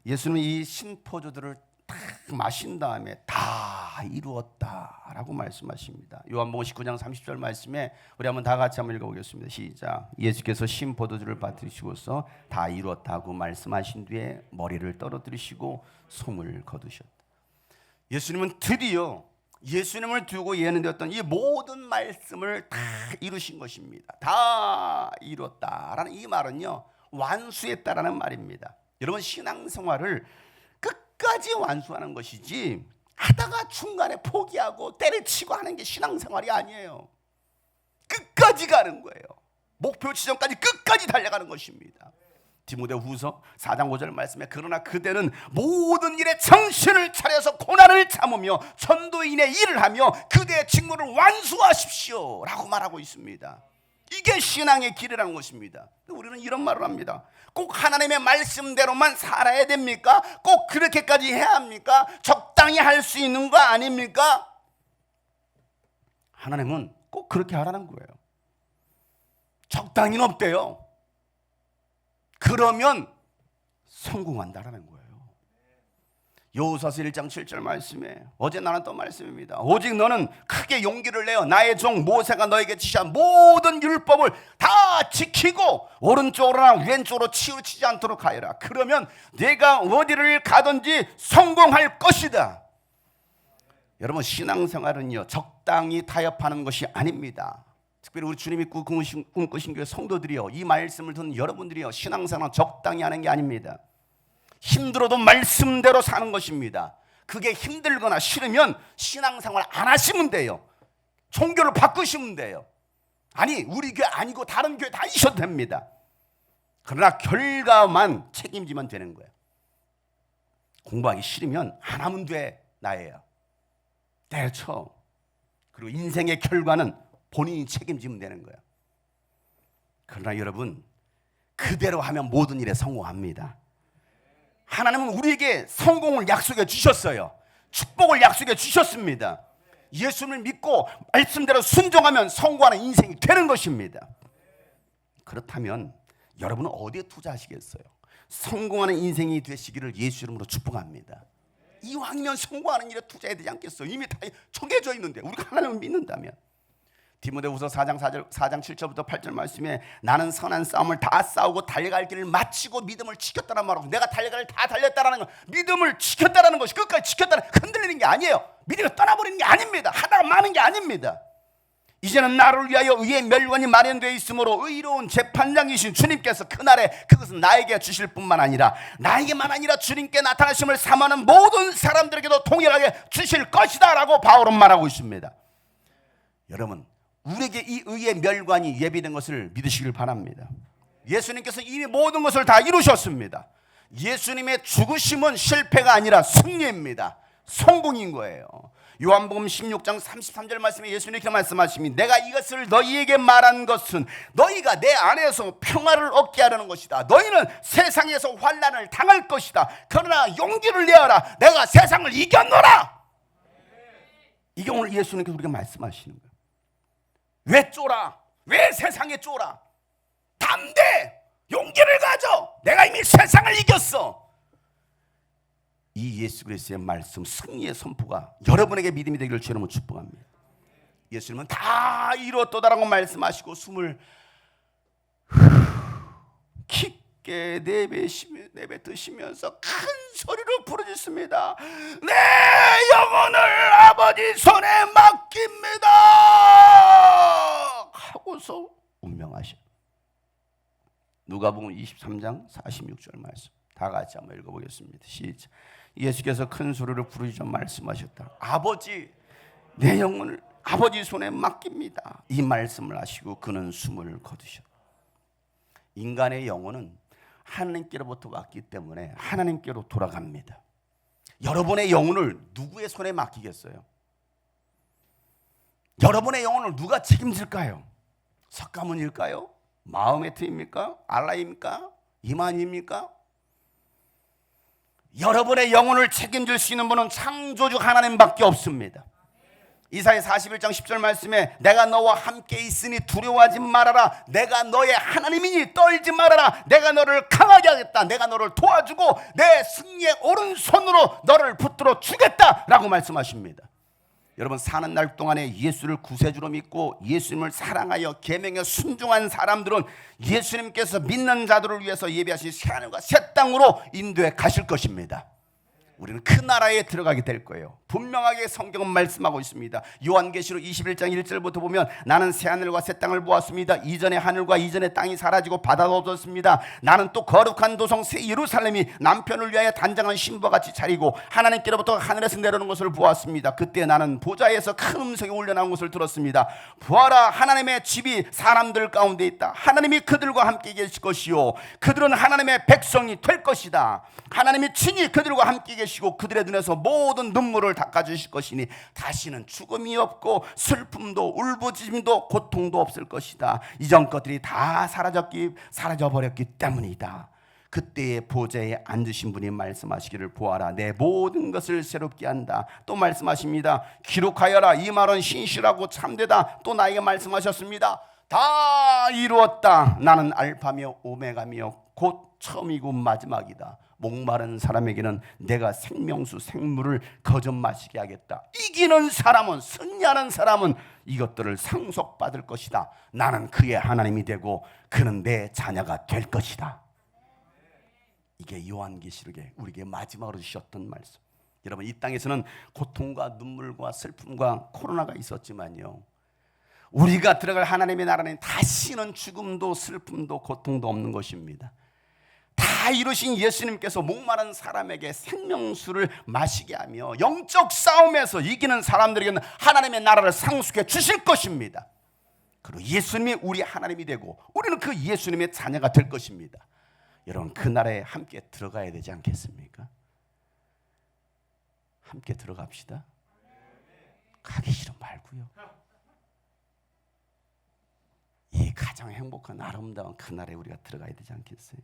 예수님은 이 신포도주를 딱 마신 다음에 다 이루었다라고 말씀하십니다. 요한복음 19장 30절 말씀에 우리 한번 다 같이 한번 읽어보겠습니다. 시작. 예수께서 신포도주를 받으시고서 다 이루었다고 말씀하신 뒤에 머리를 떨어뜨리시고 숨을 거두셨다. 예수님은 드디어 예수님을 두고 예언되었던 이 모든 말씀을 다 이루신 것입니다. 다 이뤘다라는 이 말은요, 완수했다라는 말입니다. 여러분, 신앙생활을 끝까지 완수하는 것이지 하다가 중간에 포기하고 때려치고 하는 게 신앙생활이 아니에요. 끝까지 가는 거예요. 목표 지점까지 끝까지 달려가는 것입니다. 디모데후서 4장 5절 말씀에 그러나 그대는 모든 일에 정신을 차려서 고난을 참으며 전도인의 일을 하며 그대의 직무를 완수하십시오 라고 말하고 있습니다. 이게 신앙의 길이라는 것입니다. 우리는 이런 말을 합니다. 꼭 하나님의 말씀대로만 살아야 됩니까? 꼭 그렇게까지 해야 합니까? 적당히 할 수 있는 거 아닙니까? 하나님은 꼭 그렇게 하라는 거예요. 적당히는 없대요. 그러면 성공한다라는 거예요. 여호수아서 1장 7절 말씀에 어제 나눴던 말씀입니다. 오직 너는 크게 용기를 내어 나의 종 모세가 너에게 지시한 모든 율법을 다 지키고 오른쪽으로나 왼쪽으로 치우치지 않도록 하여라. 그러면 내가 어디를 가든지 성공할 것이다. 여러분, 신앙생활은요, 적당히 타협하는 것이 아닙니다. 특별히 우리 주님이 꿈꾸신 교회 성도들이요, 이 말씀을 듣는 여러분들이요, 신앙생활 적당히 하는 게 아닙니다. 힘들어도 말씀대로 사는 것입니다. 그게 힘들거나 싫으면 신앙생활 안 하시면 돼요. 종교를 바꾸시면 돼요. 아니, 우리 교회 아니고 다른 교회 다니셔도 됩니다. 그러나 결과만 책임지면 되는 거예요. 공부하기 싫으면 안 하면 돼, 나예요. 때려쳐. 그리고 인생의 결과는 본인이 책임지면 되는 거예요. 그러나 여러분, 그대로 하면 모든 일에 성공합니다. 하나님은 우리에게 성공을 약속해 주셨어요. 축복을 약속해 주셨습니다. 예수님을 믿고 말씀대로 순종하면 성공하는 인생이 되는 것입니다. 그렇다면 여러분은 어디에 투자하시겠어요? 성공하는 인생이 되시기를 예수 이름으로 축복합니다. 이왕이면 성공하는 일에 투자해야 되지 않겠어요? 이미 다 정해져 있는데 우리가 하나님을 믿는다면. 디모데후서 4장 7절부터 8절 말씀에 나는 선한 싸움을 다 싸우고 달려갈 길을 마치고 믿음을 지켰다는 말하고, 내가 달려갈 다 달렸다라는 건 믿음을 지켰다라는 것이, 끝까지 지켰다는, 흔들리는 게 아니에요. 믿음이 떠나버리는 게 아닙니다. 하다가 마는 게 아닙니다. 이제는 나를 위하여 의의 멸관이 마련되어 있으므로 의로운 재판장이신 주님께서 그날에 그것은 나에게 주실 뿐만 아니라 나에게만 아니라 주님께 나타나심을 사모하는 모든 사람들에게도 동일하게 주실 것이다 라고 바울은 말하고 있습니다. 여러분, 우리에게 이 의의 멸관이 예비된 것을 믿으시길 바랍니다. 예수님께서 이미 모든 것을 다 이루셨습니다. 예수님의 죽으심은 실패가 아니라 승리입니다. 성공인 거예요. 요한복음 16장 33절 말씀에 예수님이 이렇게 말씀하십니다. 내가 이것을 너희에게 말한 것은 너희가 내 안에서 평화를 얻게 하려는 것이다. 너희는 세상에서 환난을 당할 것이다. 그러나 용기를 내어라. 내가 세상을 이겼노라. 이게 오늘 예수님께서 우리가 말씀하시는 거예요. 왜 쫄아? 왜 세상에 쫄아? 담대! 용기를 가져! 내가 이미 세상을 이겼어. 이 예수 그리스도의 말씀, 승리의 선포가 여러분에게 믿음이 되기를 주님은 축복합니다. 예수님은 다 이루었도다라고 말씀하시고 숨을 깊게 내뱉으시면서 큰 소리로 부르짖습니다. 내 영혼을 아버지 손에 맡깁니다 하고서 운명하셔. 누가복음 23장 46절 말씀 다 같이 한번 읽어보겠습니다. 시작. 예수께서 큰 소리로 부르짖어 말씀하셨다. 아버지, 내 영혼을 아버지 손에 맡깁니다. 이 말씀을 하시고 그는 숨을 거두셨다. 인간의 영혼은 하나님께로부터 왔기 때문에 하나님께로 돌아갑니다. 여러분의 영혼을 누구의 손에 맡기겠어요? 여러분의 영혼을 누가 책임질까요? 석가모니일까요? 마호메트입니까? 알라입니까? 이만희입니까? 여러분의 영혼을 책임질 수 있는 분은 창조주 하나님밖에 없습니다. 이사야 41장 10절 말씀에 내가 너와 함께 있으니 두려워하지 말아라. 내가 너의 하나님이니 떨지 말아라. 내가 너를 강하게 하겠다. 내가 너를 도와주고 내 승리의 오른손으로 너를 붙들어 주겠다 라고 말씀하십니다. 여러분, 사는 날 동안에 예수를 구세주로 믿고 예수님을 사랑하여 계명에 순종한 사람들은 예수님께서 믿는 자들을 위해서 예비하신 새하늘과 새 땅으로 인도해 가실 것입니다. 우리는 그 나라에 들어가게 될 거예요. 분명하게 성경은 말씀하고 있습니다. 요한계시록 21장 1절부터 보면 나는 새하늘과 새 땅을 보았습니다. 이전의 하늘과 이전의 땅이 사라지고 바다도 없었습니다. 나는 또 거룩한 도성 새 예루살렘이 남편을 위하여 단장한 신부와 같이 차리고 하나님께로부터 하늘에서 내려오는 것을 보았습니다. 그때 나는 보좌에서 큰 음성이 울려나온 것을 들었습니다. 보아라, 하나님의 집이 사람들 가운데 있다. 하나님이 그들과 함께 계실 것이요 그들은 하나님의 백성이 될 것이다. 하나님이 친히 그들과 함께 계시고 그들의 눈에서 모든 눈물을 닦아주실 것이니 다시는 죽음이 없고 슬픔도 울부짖음도 고통도 없을 것이다. 이전 것들이 다 사라져버렸기 때문이다. 그때의 보좌에 앉으신 분이 말씀하시기를 보아라, 내 모든 것을 새롭게 한다. 또 말씀하십니다. 기록하여라. 이 말은 신실하고 참되다. 또 나에게 말씀하셨습니다. 다 이루었다. 나는 알파며 오메가며 곧 처음이고 마지막이다. 목마른 사람에게는 내가 생명수 생물을 거저 마시게 하겠다. 이기는 사람은, 승리하는 사람은 이것들을 상속받을 것이다. 나는 그의 하나님이 되고 그는 내 자녀가 될 것이다. 이게 요한계시록에 우리에게 마지막으로 주셨던 말씀. 여러분, 이 땅에서는 고통과 눈물과 슬픔과 코로나가 있었지만요, 우리가 들어갈 하나님의 나라는 다시는 죽음도 슬픔도 고통도 없는 것입니다. 다 이루신 예수님께서 목마른 사람에게 생명수를 마시게 하며 영적 싸움에서 이기는 사람들에게는 하나님의 나라를 상속해 주실 것입니다. 그리고 예수님이 우리 하나님이 되고 우리는 그 예수님의 자녀가 될 것입니다. 여러분, 그 나라에 함께 들어가야 되지 않겠습니까? 함께 들어갑시다. 가기 싫으면 말고요. 이 가장 행복한 아름다운 그 나라에 우리가 들어가야 되지 않겠어요?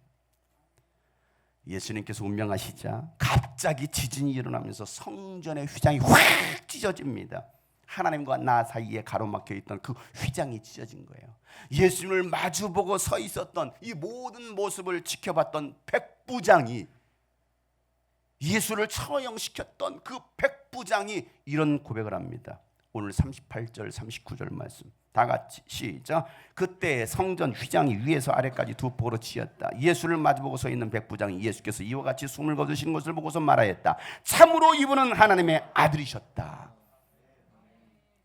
예수님께서 운명하시자 갑자기 지진이 일어나면서 성전의 휘장이 확 찢어집니다. 하나님과 나 사이에 가로막혀 있던 그 휘장이 찢어진 거예요. 예수님을 마주보고 서 있었던 이 모든 모습을 지켜봤던 백부장이, 예수를 처형시켰던 그 백부장이 이런 고백을 합니다. 오늘 38절 39절 말씀 다 같이 시작. 그때 성전 휘장이 위에서 아래까지 두 폭으로 치였다. 예수를 마주보고 서 있는 백부장이 예수께서 이와 같이 숨을 거두신 것을 보고서 말하였다. 참으로 이분은 하나님의 아들이셨다.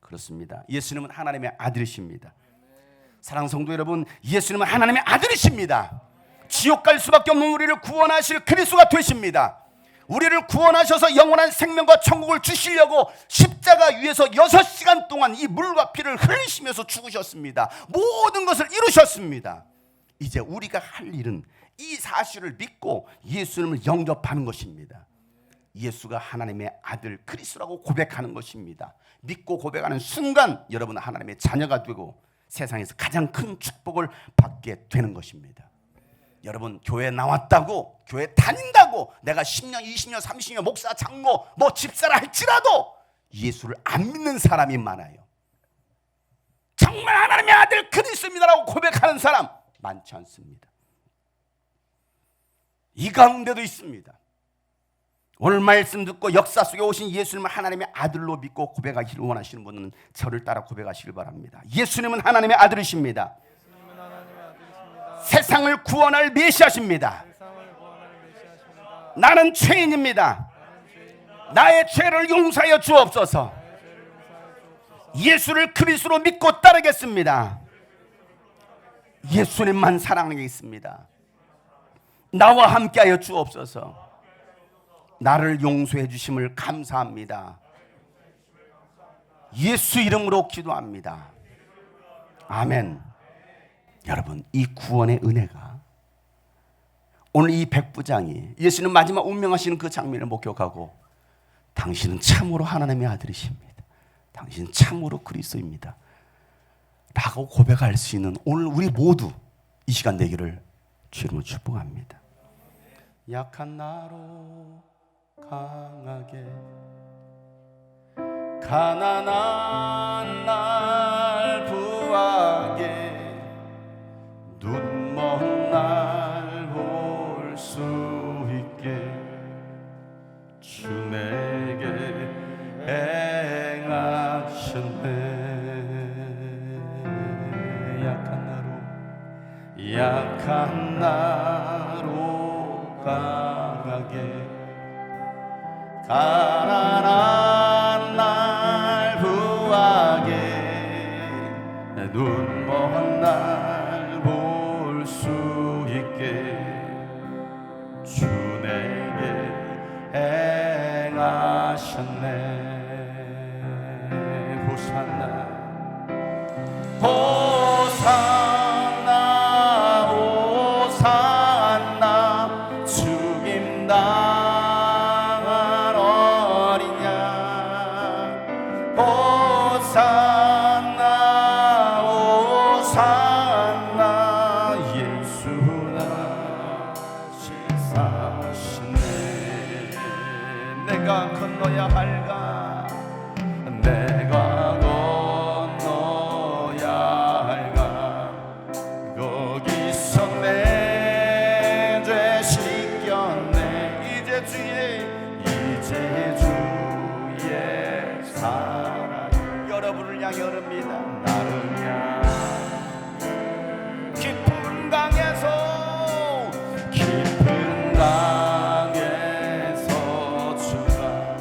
그렇습니다. 예수님은 하나님의 아들이십니다. 사랑하는 성도 여러분, 예수님은 하나님의 아들이십니다. 지옥 갈 수밖에 없는 우리를 구원하실 그리스도가 되십니다. 우리를 구원하셔서 영원한 생명과 천국을 주시려고 십자가 위에서 6시간 동안 이 물과 피를 흘리시면서 죽으셨습니다. 모든 것을 이루셨습니다. 이제 우리가 할 일은 이 사실을 믿고 예수님을 영접하는 것입니다. 예수가 하나님의 아들 그리스도라고 고백하는 것입니다. 믿고 고백하는 순간 여러분은 하나님의 자녀가 되고 세상에서 가장 큰 축복을 받게 되는 것입니다. 여러분, 교회 나왔다고, 교회 다닌다고 내가 10년, 20년, 30년 목사, 장로, 집사라 할지라도 예수를 안 믿는 사람이 많아요. 정말 하나님의 아들 그리스도입니다라고 고백하는 사람 많지 않습니다. 이 가운데도 있습니다. 오늘 말씀 듣고 역사 속에 오신 예수님을 하나님의 아들로 믿고 고백하기를 원하시는 분은 저를 따라 고백하시길 바랍니다. 예수님은 하나님의 아들이십니다. 세상을 구원할 메시아십니다. 나는 죄인입니다. 나의 죄를 용서하여 주옵소서. 예수를 그리스도로 믿고 따르겠습니다. 예수님만 사랑하겠습니다. 나와 함께하여 주옵소서. 나를 용서해 주심을 감사합니다. 예수 이름으로 기도합니다. 아멘. 여러분, 이 구원의 은혜가 오늘 이 백부장이 예수님 마지막 운명하시는 그 장면을 목격하고 당신은 참으로 하나님의 아들이십니다. 당신은 참으로 그리스도입니다. 라고 고백할 수 있는 오늘 우리 모두 이 시간 되기를 주님으로 축복합니다. 약한 나로 강하게 가난한 날 부하게 눈먼 날 볼 수 있게 주 내게 행하셨네. 약한 나로 강하게 가난한 날 부하게 눈먼 날 볼 수 있게 주 내게 행하셨네. 호산나 호산나 호산나 죽임 당한 어린 양 호산나 호산나 예수나 사시네. 내가 건너야 할까 내가 건너야 할까 거기서 내 죄 씻겼네. 이제 주의 사랑 여러분을 향해 흐릅니다. 나를 향해 깊은 강에서 주가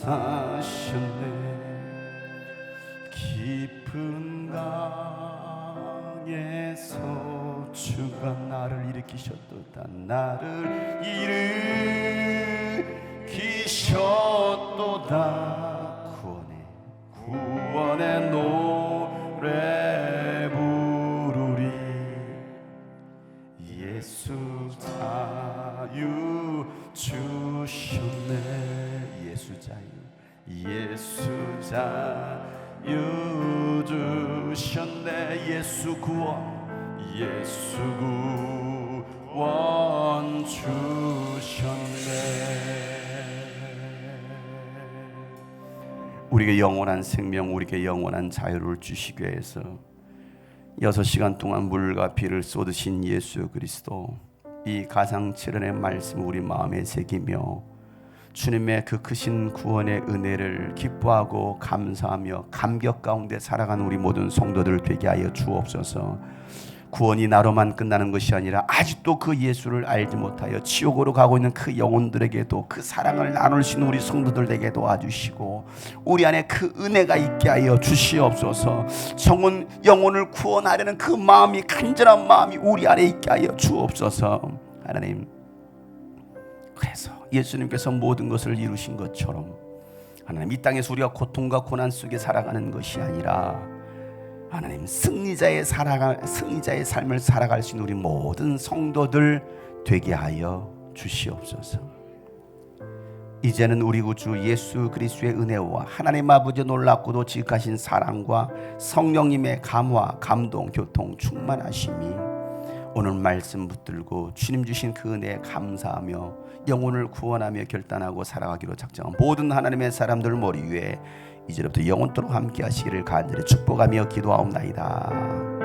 사셨네. 깊은 강에서 주가 나를 일으키셨도다. 나를 일으키셨도다. 구원의 노래 부르리. 예수 자유 주셨네. 예수 자유, 예수 자유 주셨네. 예수 구원, 예수 구원 주셨네. 우리에게 영원한 생명, 우리에게 영원한 자유를 주시기 위해서 6시간 동안 물과 피를 쏟으신 예수 그리스도, 이 가상칠언의 말씀 우리 마음에 새기며 주님의 그 크신 구원의 은혜를 기뻐하고 감사하며 감격 가운데 살아가는 우리 모든 성도들 되게 하여 주옵소서. 구원이 나로만 끝나는 것이 아니라 아직도 그 예수를 알지 못하여 지옥으로 가고 있는 그 영혼들에게도 그 사랑을 나눌 수 있는 우리 성도들에게 도와주시고 우리 안에 그 은혜가 있게 하여 주시옵소서. 영혼을 구원하려는 그 마음이, 간절한 마음이 우리 안에 있게 하여 주옵소서. 하나님, 그래서 예수님께서 모든 것을 이루신 것처럼 하나님, 이 땅에서 우리가 고통과 고난 속에 살아가는 것이 아니라 하나님, 승리자의 삶을 살아갈 수 있는 우리 모든 성도들 되게 하여 주시옵소서. 이제는 우리 구주 예수 그리스도의 은혜와 하나님 아버지의 놀랍고도 지극하신 사랑과 성령님의 감화, 감동, 교통, 충만하심이 오늘 말씀 붙들고 주님 주신 그 은혜에 감사하며 영혼을 구원하며 결단하고 살아가기로 작정한 모든 하나님의 사람들 머리 위에 이제부터 영원토록 함께 하시기를 간절히 축복하며 기도하옵나이다.